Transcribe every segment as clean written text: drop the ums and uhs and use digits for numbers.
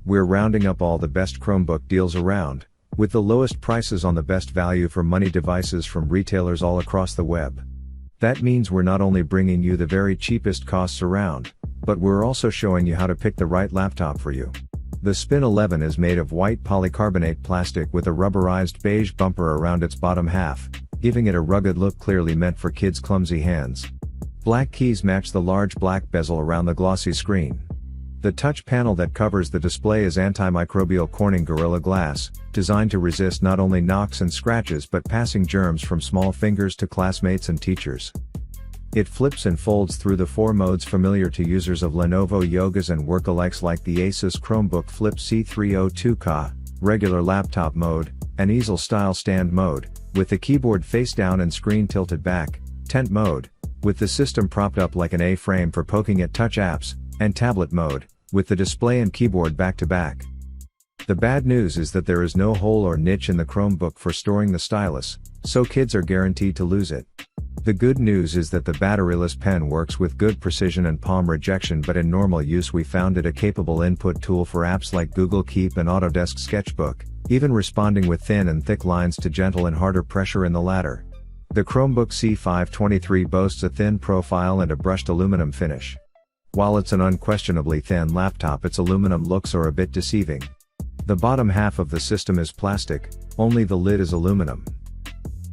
We're rounding up all the best Chromebook deals around, with the lowest prices on the best value for money devices from retailers all across the web. That means we're not only bringing you the very cheapest costs around, but we're also showing you how to pick the right laptop for you. The Spin 11 is made of white polycarbonate plastic with a rubberized beige bumper around its bottom half, giving it a rugged look clearly meant for kids' clumsy hands. Black keys match the large black bezel around the glossy screen. The touch panel that covers the display is antimicrobial Corning Gorilla Glass, designed to resist not only knocks and scratches but passing germs from small fingers to classmates and teachers. It flips and folds through the 4 modes familiar to users of Lenovo Yogas and workalikes like the Asus Chromebook Flip C302K, regular laptop mode, and easel-style stand mode, with the keyboard face down and screen tilted back, tent mode, with the system propped up like an A-frame for poking at touch apps, and tablet mode, with the display and keyboard back to back. The bad news is that there is no hole or niche in the Chromebook for storing the stylus, so kids are guaranteed to lose it. The good news is that the batteryless pen works with good precision and palm rejection, but in normal use we found it a capable input tool for apps like Google Keep and Autodesk Sketchbook, even responding with thin and thick lines to gentle and harder pressure in the latter. The Chromebook C523 boasts a thin profile and a brushed aluminum finish. While it's an unquestionably thin laptop, its aluminum looks are a bit deceiving. The bottom half of the system is plastic, only the lid is aluminum.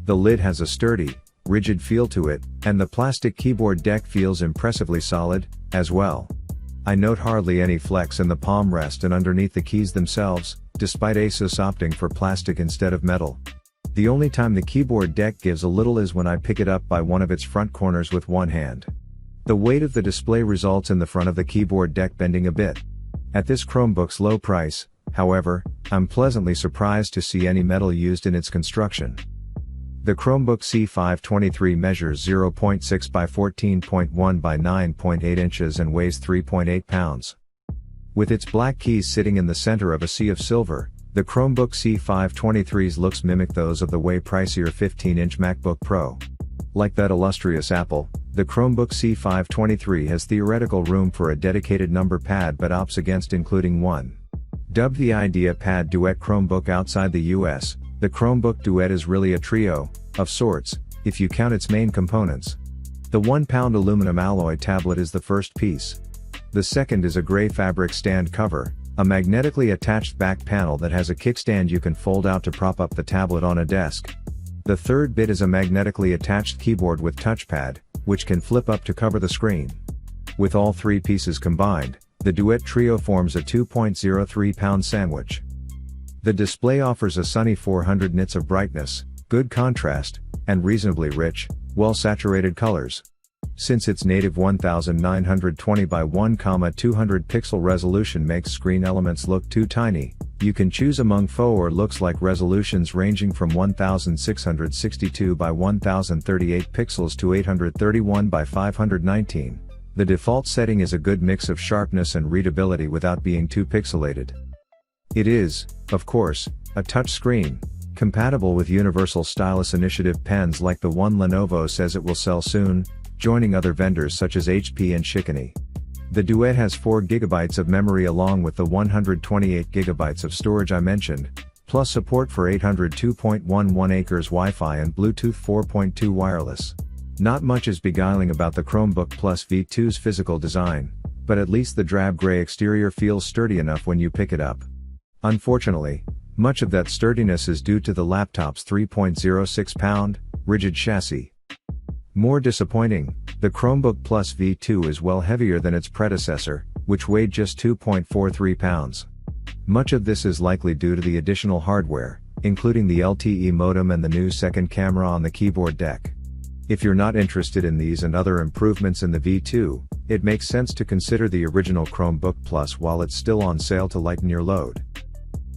The lid has a sturdy, rigid feel to it, and the plastic keyboard deck feels impressively solid, as well. I note hardly any flex in the palm rest and underneath the keys themselves, despite Asus opting for plastic instead of metal. The only time the keyboard deck gives a little is when I pick it up by one of its front corners with one hand. The weight of the display results in the front of the keyboard deck bending a bit. At this Chromebook's low price, however, I'm pleasantly surprised to see any metal used in its construction. The Chromebook C523 measures 0.6 by 14.1 by 9.8 inches and weighs 3.8 pounds. With its black keys sitting in the center of a sea of silver, the Chromebook C523's looks mimic those of the way pricier 15-inch MacBook Pro. Like that illustrious Apple, the Chromebook C523 has theoretical room for a dedicated number pad but opts against including one. Dubbed the IdeaPad Duet Chromebook outside the US, the Chromebook Duet is really a trio, of sorts, if you count its main components. The 1-pound aluminum alloy tablet is the first piece. The second is a gray fabric stand cover, a magnetically attached back panel that has a kickstand you can fold out to prop up the tablet on a desk. The third bit is a magnetically attached keyboard with touchpad, which can flip up to cover the screen. With all 3 pieces combined, the Duet Trio forms a 2.03-pound sandwich. The display offers a sunny 400 nits of brightness, good contrast, and reasonably rich, well-saturated colors. Since its native 1920 by 1,200 pixel resolution makes screen elements look too tiny, you can choose among faux or looks like resolutions ranging from 1662 by 1038 pixels to 831 by 519. The default setting is a good mix of sharpness and readability without being too pixelated. It is, of course, a touch screen, compatible with Universal Stylus Initiative pens like the one Lenovo says it will sell soon, joining other vendors such as HP and Shikini. The Duet has 4 GB of memory along with the 128 GB of storage I mentioned, plus support for 802.11 acres Wi-Fi and Bluetooth 4.2 wireless. Not much is beguiling about the Chromebook Plus V2's physical design, but at least the drab gray exterior feels sturdy enough when you pick it up. Unfortunately, much of that sturdiness is due to the laptop's 3.06-pound, rigid chassis. More disappointing, the Chromebook Plus V2 is well heavier than its predecessor, which weighed just 2.43 pounds. Much of this is likely due to the additional hardware, including the LTE modem and the new second camera on the keyboard deck. If you're not interested in these and other improvements in the V2, it makes sense to consider the original Chromebook Plus while it's still on sale to lighten your load.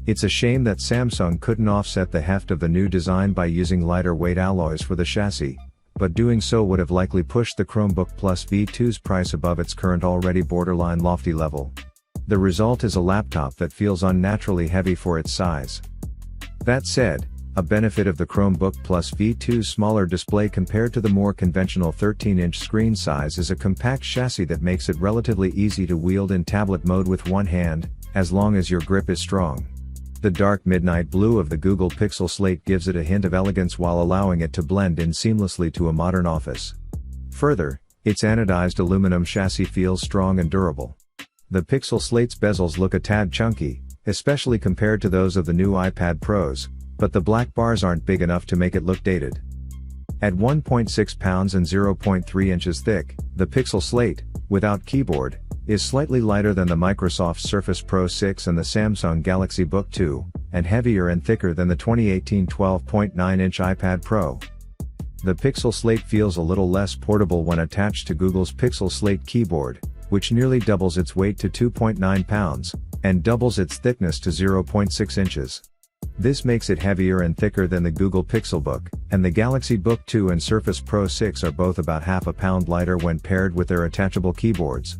It's a shame that Samsung couldn't offset the heft of the new design by using lighter weight alloys for the chassis, but doing so would have likely pushed the Chromebook Plus V2's price above its current already borderline lofty level. The result is a laptop that feels unnaturally heavy for its size. That said, a benefit of the Chromebook Plus V2's smaller display compared to the more conventional 13-inch screen size is a compact chassis that makes it relatively easy to wield in tablet mode with one hand, as long as your grip is strong. The dark midnight blue of the Google Pixel Slate gives it a hint of elegance while allowing it to blend in seamlessly to a modern office. Further, its anodized aluminum chassis feels strong and durable. The Pixel Slate's bezels look a tad chunky, especially compared to those of the new iPad Pros, but the black bars aren't big enough to make it look dated. At 1.6 pounds and 0.3 inches thick, the Pixel Slate, without keyboard, is slightly lighter than the Microsoft Surface Pro 6 and the Samsung Galaxy Book 2, and heavier and thicker than the 2018 12.9-inch iPad Pro. The Pixel Slate feels a little less portable when attached to Google's Pixel Slate keyboard, which nearly doubles its weight to 2.9 pounds, and doubles its thickness to 0.6 inches. This makes it heavier and thicker than the Google Pixelbook, and the Galaxy Book 2 and Surface Pro 6 are both about half a pound lighter when paired with their attachable keyboards.